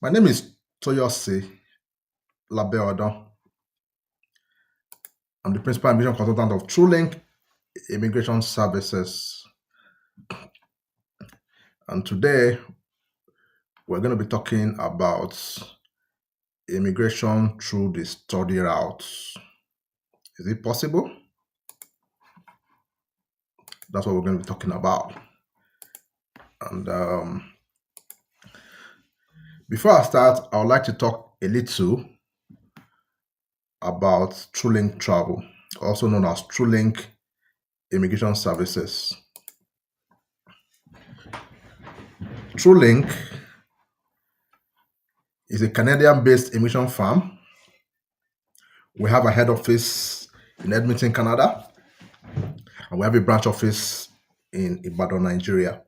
My name is Toyosi Labeodon. I'm the principal immigration consultant of TrueLink Immigration Services. And today we're going to be talking about immigration through the study route. Is it possible? That's what we're going to be talking about. And before I start, I would like to talk a little about TrueLink Travel, also known as TrueLink Immigration Services. TrueLink is a Canadian-based immigration firm. We have a head office in Edmonton, Canada, and we have a branch office in Ibadan, Nigeria.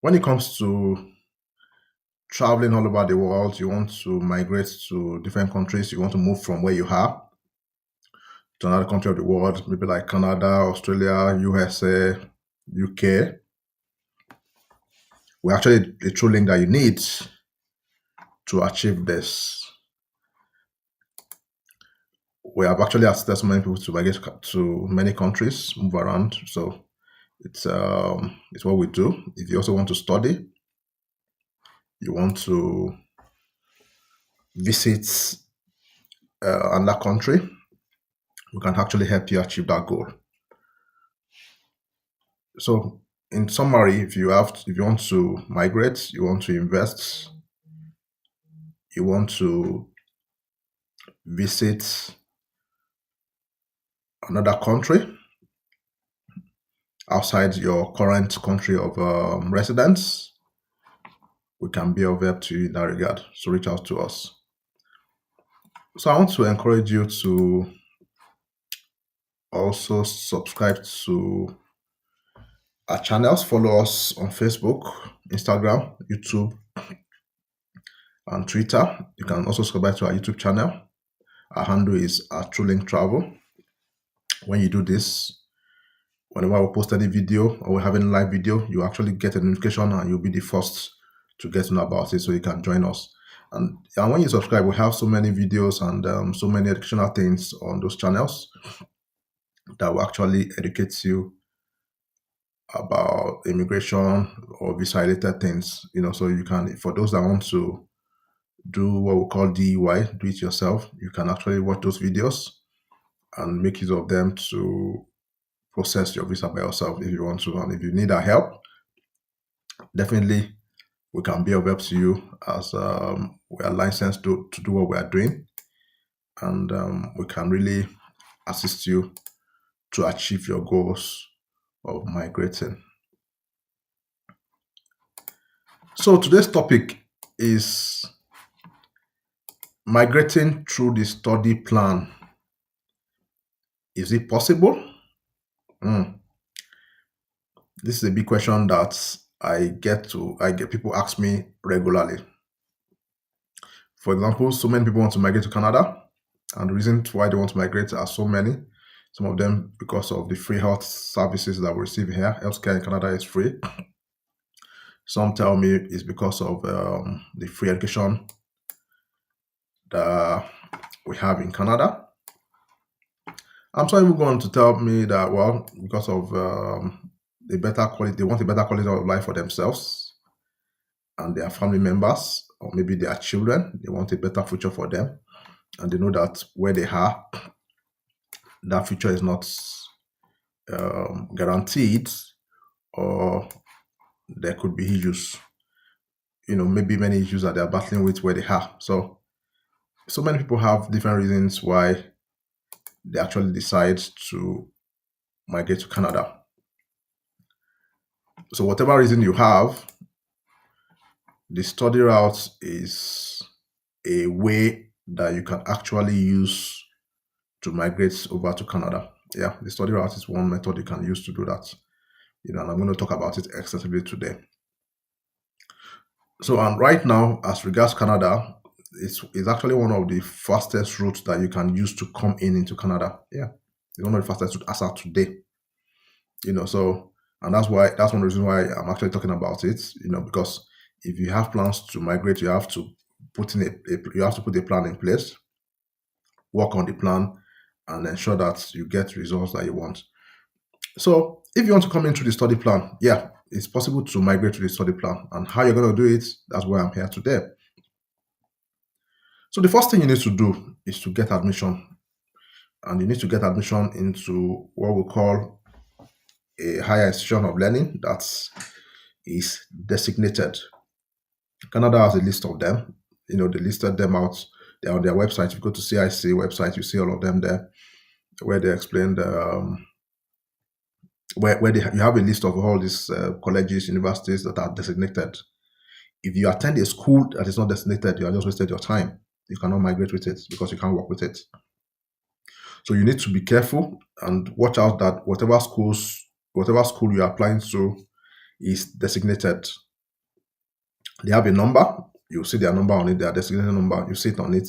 When it comes to traveling all over the world, you want to migrate to different countries, you want to move from where you are to another country of the world, maybe like Canada, Australia, USA, UK, we're actually the true link that you need to achieve this. We have actually assisted so many people to migrate to many countries, move around. So it's what we do. If you also want to study, you want to visit another country, we can actually help you achieve that goal. So in summary, if you want to migrate, you want to invest, you want to visit another country outside your current country of residence, we can be of help to you in that regard. So reach out to us. So I want to encourage you to also subscribe to our channels. Follow us on Facebook, Instagram, YouTube, and Twitter. You can also subscribe to our YouTube channel. Our handle is TrueLink Travel. When you do this, whenever we post any video or we have any live video, you actually get a notification and you'll be the first to get to know about it, so you can join us. And when you subscribe, we have so many videos and so many educational things on those channels that will actually educate you about immigration or visa related things, so you can, for those that want to do what we call DIY, do it yourself, you can actually watch those videos and make use of them to process your visa by yourself if you want to. And if you need our help, definitely we can be of help to you, as we are licensed to do what we are doing, and we can really assist you to achieve your goals of migrating. So today's topic is migrating through the study plan. Is it possible? This is a big question that I get people ask me regularly. For example, so many people want to migrate to Canada, and the reasons why they want to migrate are so many. Some of them because of the free health services that we receive here. Healthcare in Canada is free. Some tell me it's because of the free education that we have in Canada. I'm sorry, even going to tell me that, well, because of the better quality, they want a better quality of life for themselves and their family members, or maybe their children. They want a better future for them, and they know that where they are, that future is not guaranteed, or there could be issues, maybe many issues that they're battling with where they are. So many people have different reasons why they actually decide to migrate to Canada. So whatever reason you have, the study route is a way that you can actually use to migrate over to Canada. Yeah, the study route is one method you can use to do that. And I'm going to talk about it extensively today. So, and right now, as regards Canada, it's actually one of the fastest routes that you can use to come into Canada. Yeah, it's one of the fastest routes as of today. So, and that's one reason why I'm actually talking about it. Because If you have plans to migrate, you have to put a plan in place, work on the plan, and ensure that you get results that you want. So if you want to come into the study plan, yeah, it's possible to migrate to the study plan. And how you're going to do it, that's why I'm here today. So the first thing you need to do is to get admission. And you need to get admission into what we call a higher institution of learning that is designated. Canada has a list of them. They listed them out. They're on their website. If you go to CIC website, you see all of them there, where they explained you have a list of all these colleges, universities that are designated. If you attend a school that is not designated, you are just wasted your time. You cannot migrate with it because you can't work with it. So you need to be careful and watch out that whatever school you're applying to is designated. They have a number. You see their number on it, their designated number. You see it on it.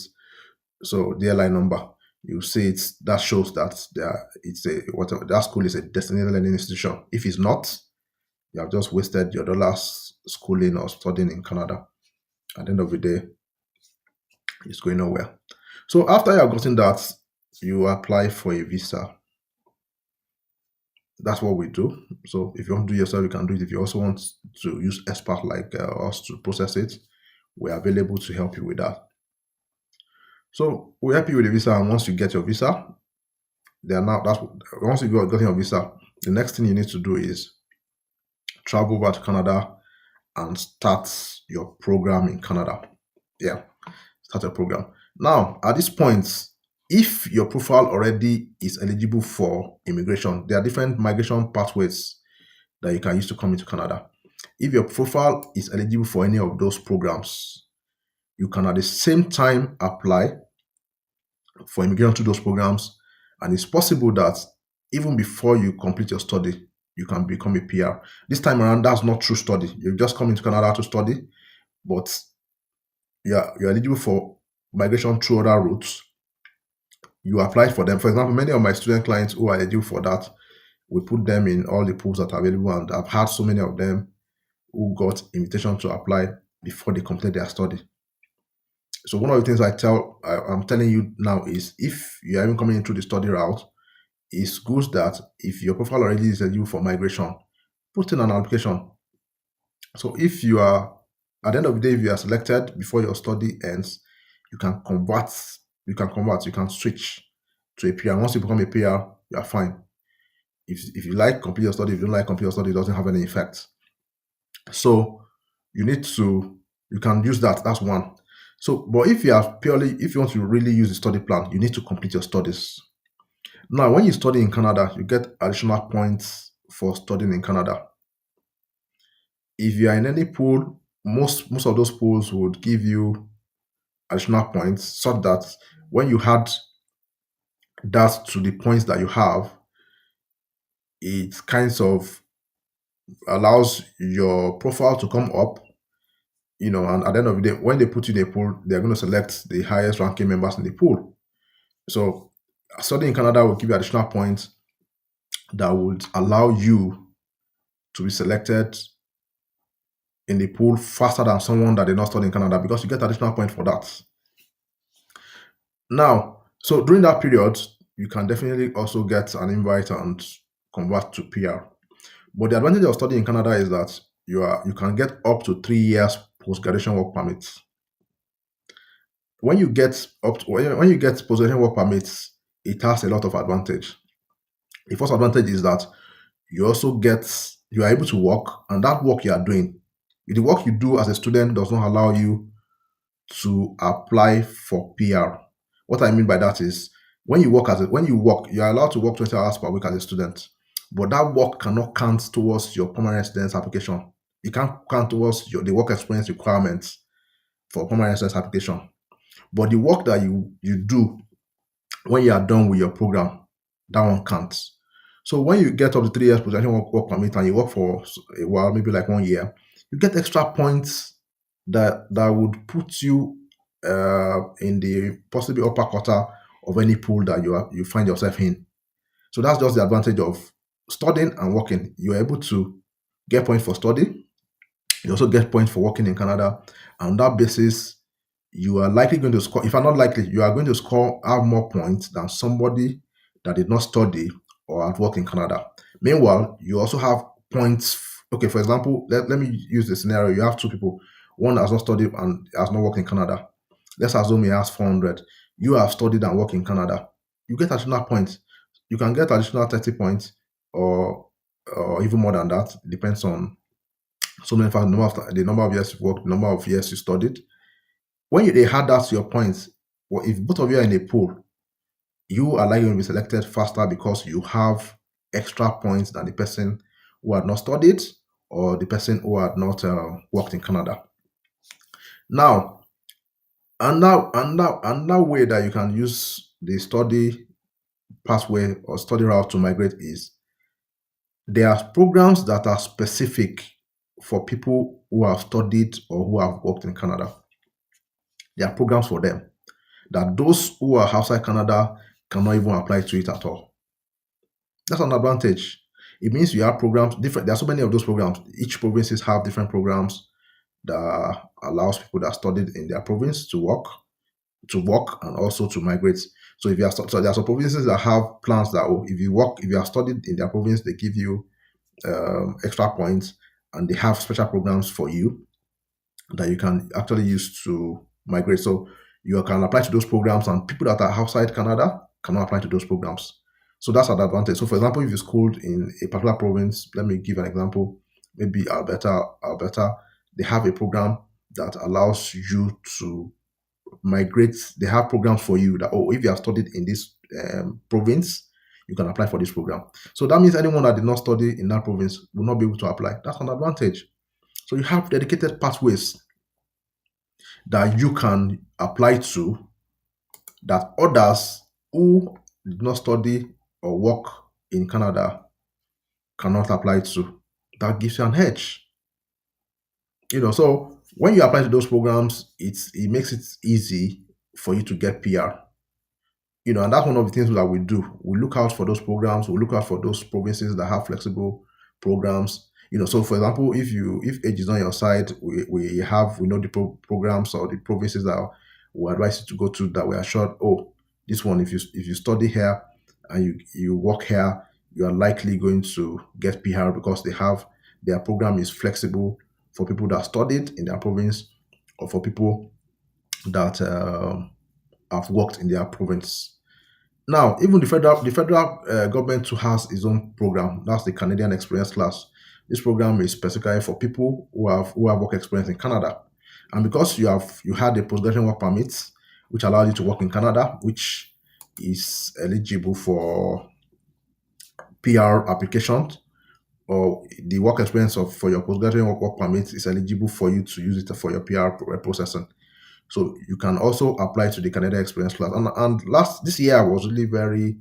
So the airline number, you see it. That shows that that school is a designated learning institution. If it's not, you have just wasted your dollars schooling or studying in Canada. At the end of the day, it's going nowhere. So after you have gotten that, you apply for a visa. That's what we do. So if you want to do yourself, you can do it. If you also want to use expert like us to process it, we're available to help you with that. So we help you with the visa, and once you get your visa, once you got your visa, the next thing you need to do is travel over to Canada and start your program in Canada. Yeah, start a program. Now, at this point, if your profile already is eligible for immigration, there are different migration pathways that you can use to come into Canada. If your profile is eligible for any of those programs, you can at the same time apply for immigration to those programs. And it's possible that even before you complete your study, you can become a PR. This time around, that's not true study. You've just come into Canada to study, but you're eligible for migration through other routes. You apply for them. For example, many of my student clients who are eligible for that, we put them in all the pools that are available, and I've had so many of them who got invitation to apply before they complete their study. So one of the things I'm telling you now is, if you are even coming into the study route, it's good that if your profile already is eligible for migration, put in an application. So if you are, at the end of the day, if you are selected before your study ends, you can switch to a PR. Once you become a PR, you are fine. If you like complete your study, if you don't like complete your study, it doesn't have any effect. So you can use that. That's one. So, but if you want to really use the study plan, you need to complete your studies. Now, when you study in Canada, you get additional points for studying in Canada. If you are in any pool, most of those pools would give you additional points, so that when you add that to the points that you have, it kind of allows your profile to come up, and at the end of the day, when they put you in a pool, they're going to select the highest ranking members in the pool. So studying in Canada will give you additional points that would allow you to be selected in the pool faster than someone that did not study in Canada, because you get additional points for that. Now, so during that period, you can definitely also get an invite and convert to PR. But the advantage of studying in Canada is that you can get up to 3 years post-graduation work permits. When you get post-graduation work permits, it has a lot of advantage. The first advantage is that you are able to work, and that work you are doing, the work you do as a student does not allow you to apply for PR. What I mean by that is, when you work, you are allowed to work 20 hours per week as a student, but that work cannot count towards your permanent residence application. It can't count towards the work experience requirements for permanent residence application. But the work that you do when you are done with your program, that one counts. So when you get up to 3 years possession work permit and you work for a while, maybe like 1 year, you get extra points that would put you in the possibly upper quarter of any pool that you find yourself in. So that's just the advantage of studying and working. You're able to get points for study, You also get points for working in Canada. And on that basis, you are likely going to score, if you're not likely, you are going to score, have more points than somebody that did not study or have worked in Canada. Meanwhile, you also have points. Okay, for example, let me use the scenario. You have two people. One has not studied and has not worked in Canada. Let's assume he has 400. You have studied and worked in Canada. You get additional points. You can get additional 30 points or even more than that. It depends on so many factors, the number of years you worked, the number of years you studied. When they add that to your points, well, if both of you are in a pool, you are likely going to be selected faster because you have extra points than the person who had not studied or the person who had not worked in Canada. Now, another way that you can use the study pathway or study route to migrate is there are programs that are specific for people who have studied or who have worked in Canada. There are programs for them that those who are outside Canada cannot even apply to it at all. That's an advantage. It means you have programs different. There are so many of those programs. Each provinces have different programs that allows people that studied in their province to work and also to migrate. So if you are so there are some provinces that have plans that if you have studied in their province, they give you extra points, and they have special programs for you that you can actually use to migrate. So you can apply to those programs, and people that are outside Canada cannot apply to those programs. So that's an advantage. So for example, if you schooled in a particular province, let me give an example, maybe Alberta, they have a program that allows you to migrate. They have programs for you that, if you have studied in this province, you can apply for this program. So that means anyone that did not study in that province will not be able to apply. That's an advantage. So you have dedicated pathways that you can apply to that others who did not study or work in Canada cannot apply to. That gives you an edge. So when you apply to those programs, it makes it easy for you to get PR. And that's one of the things that we do. We look out for those programs. We look out for those provinces that have flexible programs. So for example, if age is on your side, we know the programs or the provinces that we advise you to go to that we are sure, this one, if you study here and you work here, you are likely going to get PR because their program is flexible for people that studied in their province or for people that have worked in their province. Now, even the federal government too has its own program. That's the Canadian Experience Class. This program is specifically for people who have work experience in Canada, and because you had a postgraduate work permit, which allows you to work in Canada, which is eligible for PR applications, or the work experience for your postgraduate work permit is eligible for you to use it for your PR processing. So you can also apply to the Canadian Experience Class. And this year was really very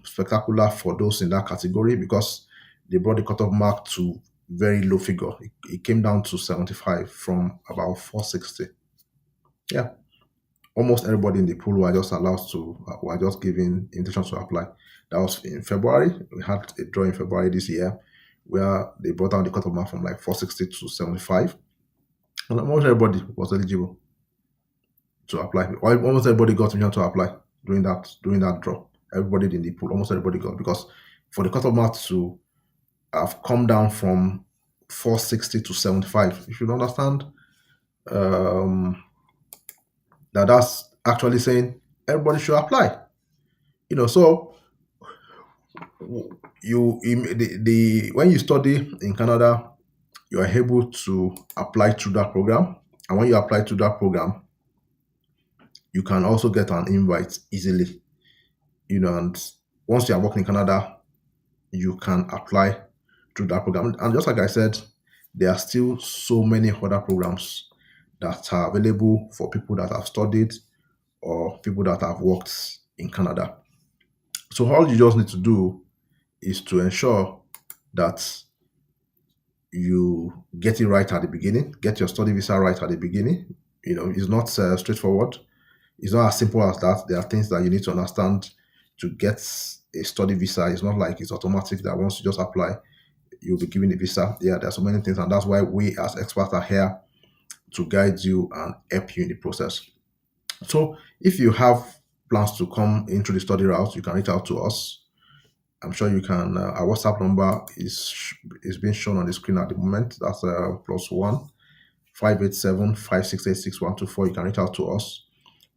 spectacular for those in that category because they brought the cutoff mark to very low figure. It came down to 75 from about 460. Yeah. Almost everybody in the pool were just given invitation to apply. That was in February. We had a draw in February this year where they brought down the cutoff mark from like 460 to 75. And almost everybody was eligible to apply. Almost everybody got invitation to apply during that draw. Everybody in the pool, almost everybody got, because for the cutoff mark to have come down from 460 to 75, you should understand that's actually saying everybody should apply. So when you study in Canada, you are able to apply to that program, and when you apply to that program, you can also get an invite easily. And once you are working in Canada, you can apply to that program. And just like I said, there are still so many other programs that are available for people that have studied or people that have worked in Canada. So all you just need to do is to ensure that you get it right at the beginning, get your study visa right at the beginning. It's not straightforward. It's not as simple as that. There are things that you need to understand to get a study visa. It's not like it's automatic that once you just apply, you'll be given a visa. Yeah, there's so many things, and that's why we as experts are here to guide you and help you in the process. So if you have plans to come into the study route, you can reach out to us. I'm sure you can. Our WhatsApp number is being shown on the screen at the moment. That's +1 587 568 6124. You can reach out to us.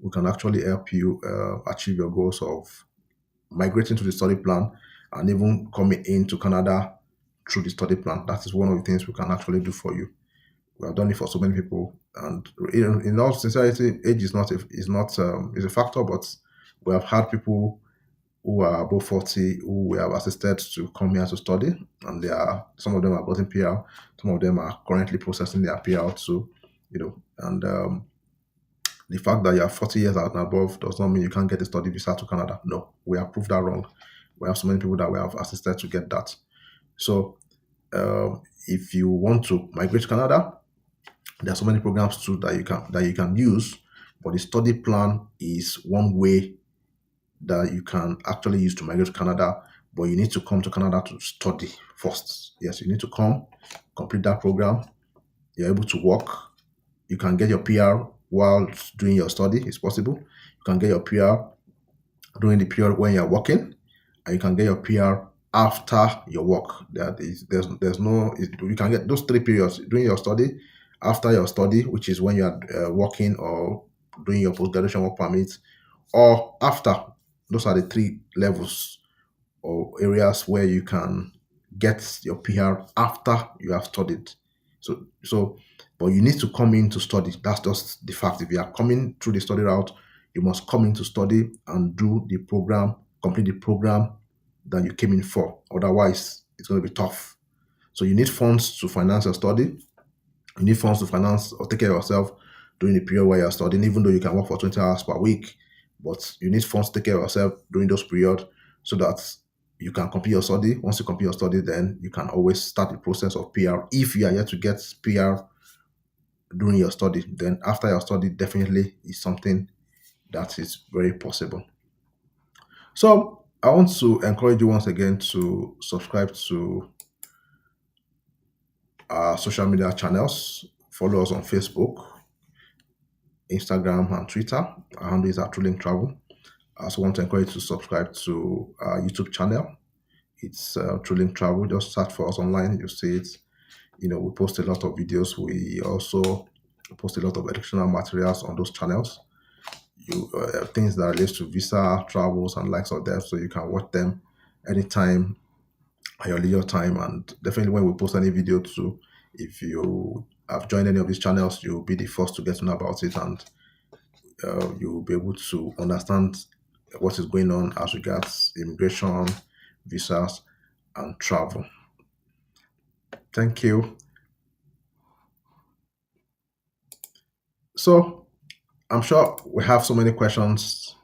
We can actually help you achieve your goals of migrating to the study plan and even coming into Canada through the study plan. That is one of the things we can actually do for you. We have done it for so many people, and in all sincerity, age is a factor, but we have had people who are above 40 who we have assisted to come here to study, and some of them are gotten PR, some of them are currently processing their PR too, and the fact that you are 40 years and above does not mean you can't get a study visa to Canada. No, we have proved that wrong. We have so many people that we have assisted to get that. So if you want to migrate to Canada, there are so many programs too that you can use, but the study plan is one way that you can actually use to migrate to Canada. But you need to come to Canada to study first. Yes, you need to come, complete that program. You're able to work. You can get your PR while doing your study. It's possible. You can get your PR during the period when you're working, and you can get your PR after your work. There's no, you can get those 3 periods during your study, after your study, which is when you are working or doing your post-graduation work permit, or after. Those are the 3 levels or areas where you can get your PR after you have studied. But you need to come in to study. That's just the fact. If you are coming through the study route, you must come in to study and do the program, complete the program that you came in for. Otherwise, it's going to be tough. So you need funds to finance your study. You need funds to finance or take care of yourself during the period where you're studying, even though you can work for 20 hours per week. But you need funds to take care of yourself during those periods so that you can complete your study. Once you complete your study, then you can always start the process of PR. If you are yet to get PR during your study, then after your study definitely is something that is very possible. So I want to encourage you once again to subscribe to our social media channels. Follow us on Facebook, Instagram, and Twitter. Our handle is at Trulink Travel. I also want to encourage you to subscribe to our YouTube channel. It's Trulink Travel. Just search for us online. You'll see it. We post a lot of videos. We also post a lot of educational materials on those channels. Things that relates to visa, travels, and likes of that, so you can watch them anytime at your leisure time. And definitely when we post any video too, if you have joined any of these channels, you'll be the first to get to know about it, and you'll be able to understand what is going on as regards immigration, visas, and travel. Thank you. So I'm sure we have so many questions.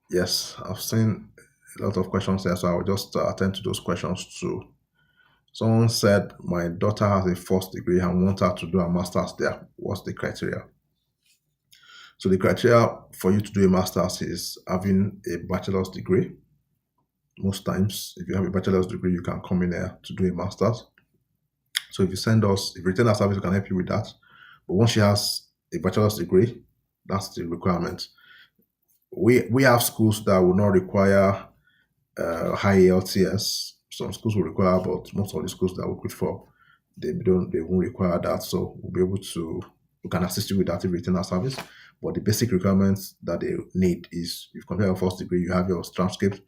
Yes, I've seen a lot of questions there, so I will just attend to those questions too. Someone said, my daughter has a first degree and wants her to do a master's there. What's the criteria? So the criteria for you to do a master's is having a bachelor's degree. Most times, if you have a bachelor's degree, you can come in here to do a master's. So if you return our service, we can help you with that. But once she has a bachelor's degree, that's the requirement. We have schools that will not require high LTS. Some schools will require, but most of the schools that we recruit for, they won't require that. So we can assist you with that if you return our service. But the basic requirements that they need is you've completed your first degree, you have your transcript,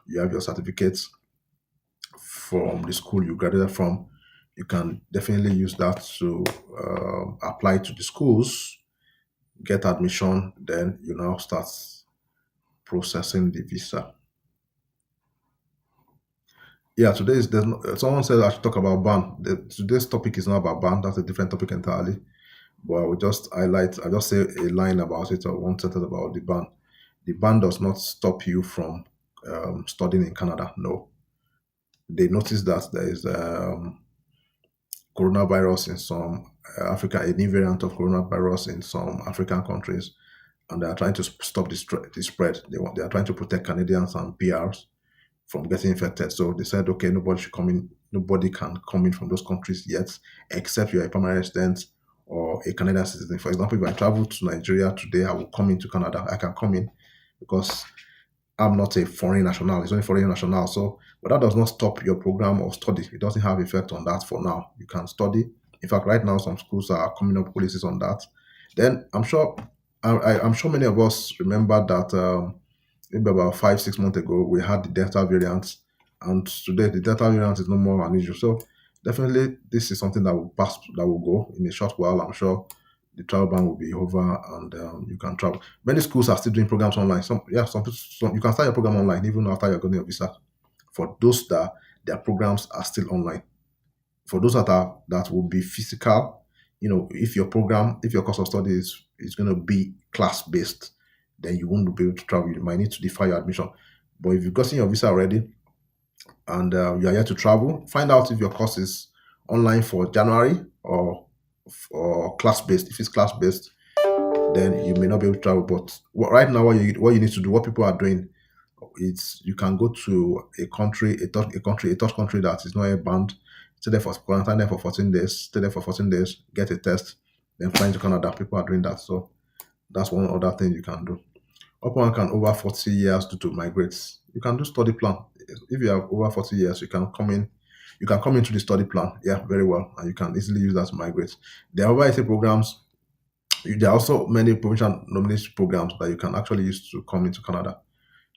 you have your certificates from the school you graduated from. You can definitely use that to apply to the schools, get admission, then you now start processing the visa. Yeah, someone said I should talk about ban. Today's topic is not about ban. That's a different topic entirely. But I will just say a line about it or one sentence about the ban. The ban does not stop you from studying in Canada. No. They noticed that there is coronavirus in some a new variant of coronavirus in some African countries, and they are trying to stop the spread. They are trying to protect Canadians and PRs from getting infected. So they said, okay, nobody should come in Nobody can come in from those countries yet, except you're a permanent resident or a Canadian citizen. For example, if I travel to Nigeria today, I will come into Canada. I can come in because I'm not a foreign national. It's only foreign national. So, but that does not stop your program or study. It doesn't have effect on that for now. You can study. In fact, right now some schools are coming up with policies on that. Then I'm sure many of us remember that maybe about 5 6 months ago we had the Delta variant, and today the Delta variant is no more an issue. So definitely this is something that will pass, that will go in a short while. I'm sure the travel ban will be over, and you can travel. Many schools are still doing programs online. Some you can start your program online even after you're getting your visa. For those that their programs are still online, for those that will be physical, if your course of study is going to be class based, then you won't be able to travel. You might need to defer your admission. But if you've gotten your visa already and you are yet to travel, find out if your course is online for January or class based. If it's class based, then you may not be able to travel. But right now, what you need to do, what people are doing, it's you can go to a country, a third country that is not yet banned, stay there for quarantine there for 14 days, stay there for 14 days, get a test, then fly into Canada. People are doing that. So that's one other thing you can do. Upon can over 40 years do to migrate. You can do study plan. If you have over 40 years, you can come into the study plan. Yeah, very well. And you can easily use that to migrate. There are variety programs. There are also many provincial nomination programs that you can actually use to come into Canada.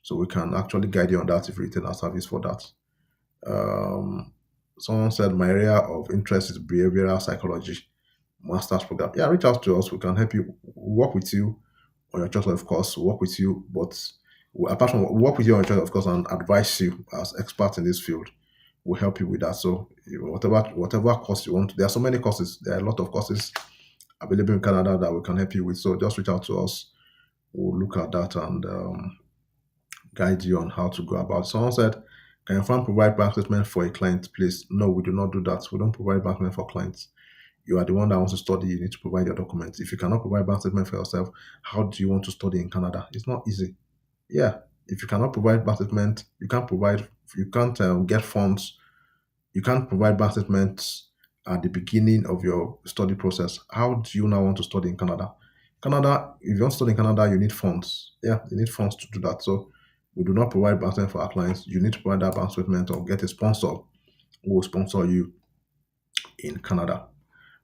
So we can actually guide you on that if you retain our service for that. Um, Someone said my area of interest is behavioral psychology master's program. Yeah, reach out to us. We can help you, work with you on your choice, of course, work with you. But apart from work with you on your choice, of course, and advise you as experts in this field, we'll help you with that. So whatever course you want, there are so many courses. There are a lot of courses available in Canada that we can help you with. So just reach out to us. We'll look at that and guide you on how to go about it. Someone said, can your firm provide bank statement for a client, please? No, we do not do that. We don't provide bank statement for clients. You are the one that wants to study. You need to provide your documents. If you cannot provide bank statement for yourself, how do you want to study in Canada? It's not easy. Yeah, if you cannot provide bank statement, you can't get funds. You can't provide bank statements at the beginning of your study process. How do you now want to study in Canada? If you want to study in Canada, you need funds. Yeah, you need funds to do that. So we do not provide bank statement for our clients. You need to provide that bank statement or get a sponsor who will sponsor you in Canada.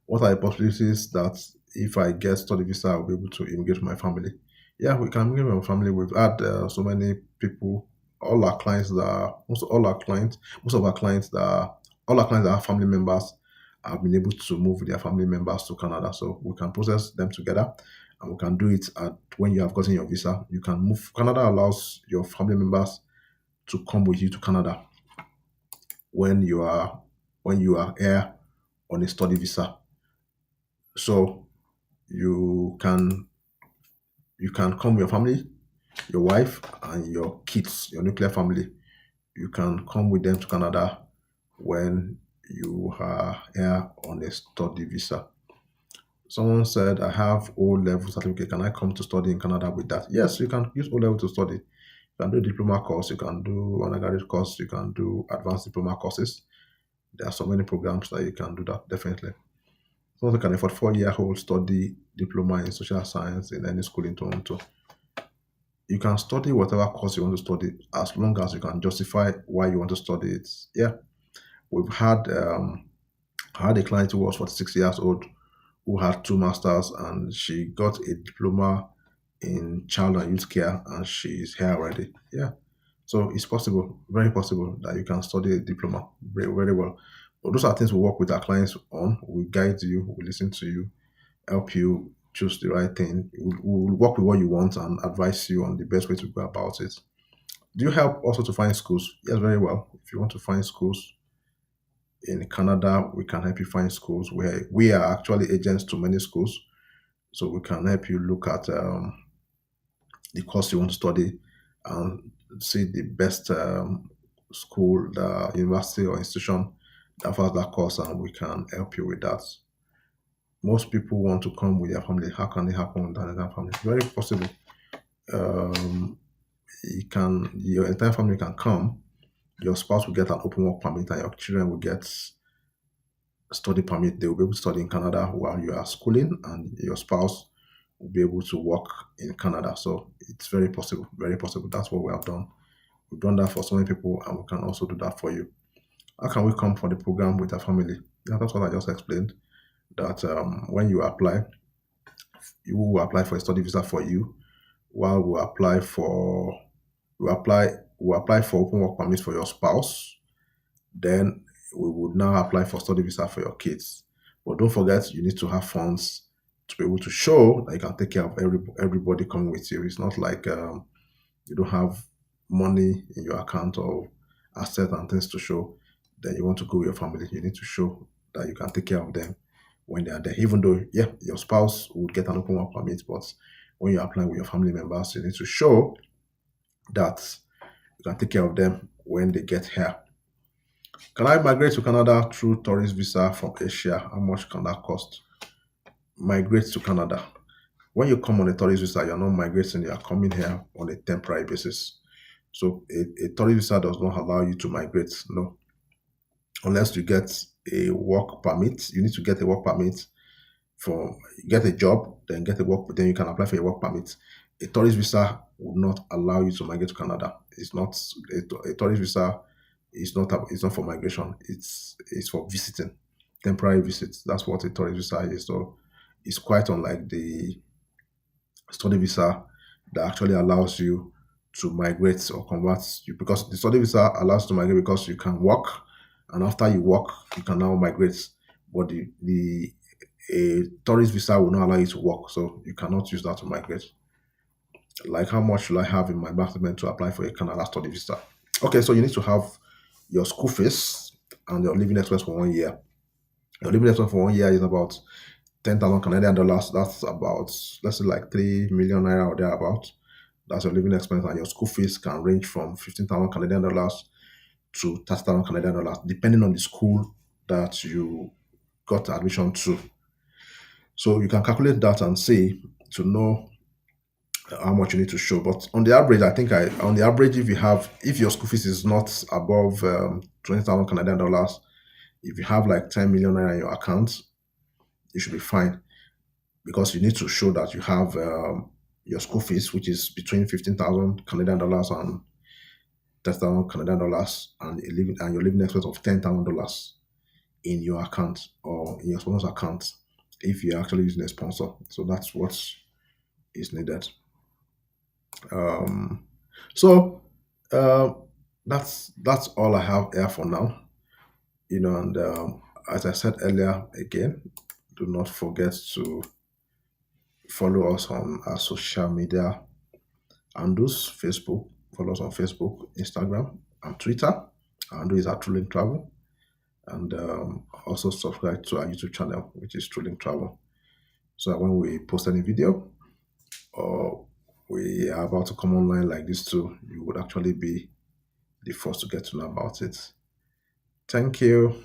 What are the possibilities that if I get study visa, I'll be able to immigrate with my family? Yeah, we can immigrate with my family. We've had so many people, all our clients that are, most of our clients that are, all our clients that are family members have been able to move with their family members to Canada. So we can process them together and we can do it at when you have gotten your visa. You can move. Canada allows your family members to come with you to Canada when you are here on a study visa. So you can come with your family, your wife, and your kids, your nuclear family. You can come with them to Canada when you are here on a study visa. Someone said, I have O level certificate. Can I come to study in Canada with that? Yes, you can use O level to study. You can do a diploma course, you can do undergraduate course, you can do advanced diploma courses. There are so many programs that you can do that, definitely. Someone can afford 4-year-old study diploma in social science in any school in Toronto. You can study whatever course you want to study as long as you can justify why you want to study it. Yeah, we've had a client who was 46 years old who had 2 masters and she got a diploma in child and youth care and she's here already. Yeah, so it's possible, very possible that you can study a diploma very, very well. But those are things we work with our clients on. We guide you, we listen to you, help you choose the right thing. We'll work with what you want and advise you on the best way to go about it. Do you help also to find schools? Yes, very well. If you want to find schools in Canada, we can help you find schools where we are actually agents to many schools. So we can help you look at the course you want to study and see the best school, the university or institution that offers that course, and we can help you with that. Most people want to come with their family. How can it happen without their family? It's very possible. Your entire family can come, your spouse will get an open work permit and your children will get study permit. They will be able to study in Canada while you are schooling, and your spouse will be able to work in Canada. So it's very possible, very possible. That's what we have done. We've done that for so many people, and we can also do that for you. How can we come for the program with a family? Yeah, that's what I just explained. That when you apply, you will apply for a study visa for you, while we apply for open work permit for your spouse. Then we would now apply for study visa for your kids. But don't forget, you need to have funds to be able to show that you can take care of everybody coming with you. It's not like you don't have money in your account or assets and things to show. Then you want to go with your family. You need to show that you can take care of them when they are there. Even though, yeah, your spouse would get an open work permit, but when you're applying with your family members, you need to show that you can take care of them when they get here. Can I migrate to Canada through tourist visa from Asia? How much can that cost? Migrate to Canada. When you come on a tourist visa, you're not migrating, you are coming here on a temporary basis. So a tourist visa does not allow you to migrate, no. Unless you get a work permit. You need to get a work permit for get a job, then get a work, then you can apply for a work permit. A tourist visa would not allow you to migrate to Canada. It's not a tourist visa. It's not for migration. It's for visiting, temporary visits. That's what a tourist visa is. So it's quite unlike the study visa that actually allows you to migrate or convert you, because the study visa allows you to migrate because you can work, and after you work you can now migrate. But the a tourist visa will not allow you to work, so you cannot use that to migrate. Like, how much should I have in my bank statement to apply for a Canada study visa? Okay, so you need to have your school fees and your living expense for 1 year. Your living expense for 1 year is about 10,000 Canadian dollars. That's about, let's say, like 3 million naira or thereabout. That's your living expense, and your school fees can range from 15,000 Canadian dollars to 30,000 Canadian dollars, depending on the school that you got admission to. So you can calculate that and see to know how much you need to show. But on the average, on the average, if your school fees is not above 20,000 Canadian dollars, if you have like 10 million naira in your account, you should be fine, because you need to show that you have your school fees, which is between 15,000 Canadian dollars and 30,000 Canadian dollars, and your living expense of $10,000 in your account or in your sponsor's account if you're actually using a sponsor. So that's what is needed. Um, so uh, that's all I have here for now. And as I said earlier, again, do not forget to follow us on our social media handles. Facebook, follow us on Facebook, Instagram, and Twitter. Our handle is at Truling Travel. And also subscribe to our YouTube channel, which is Truling Travel. So that when we post any video or we are about to come online like this too, you would actually be the first to get to know about it. Thank you.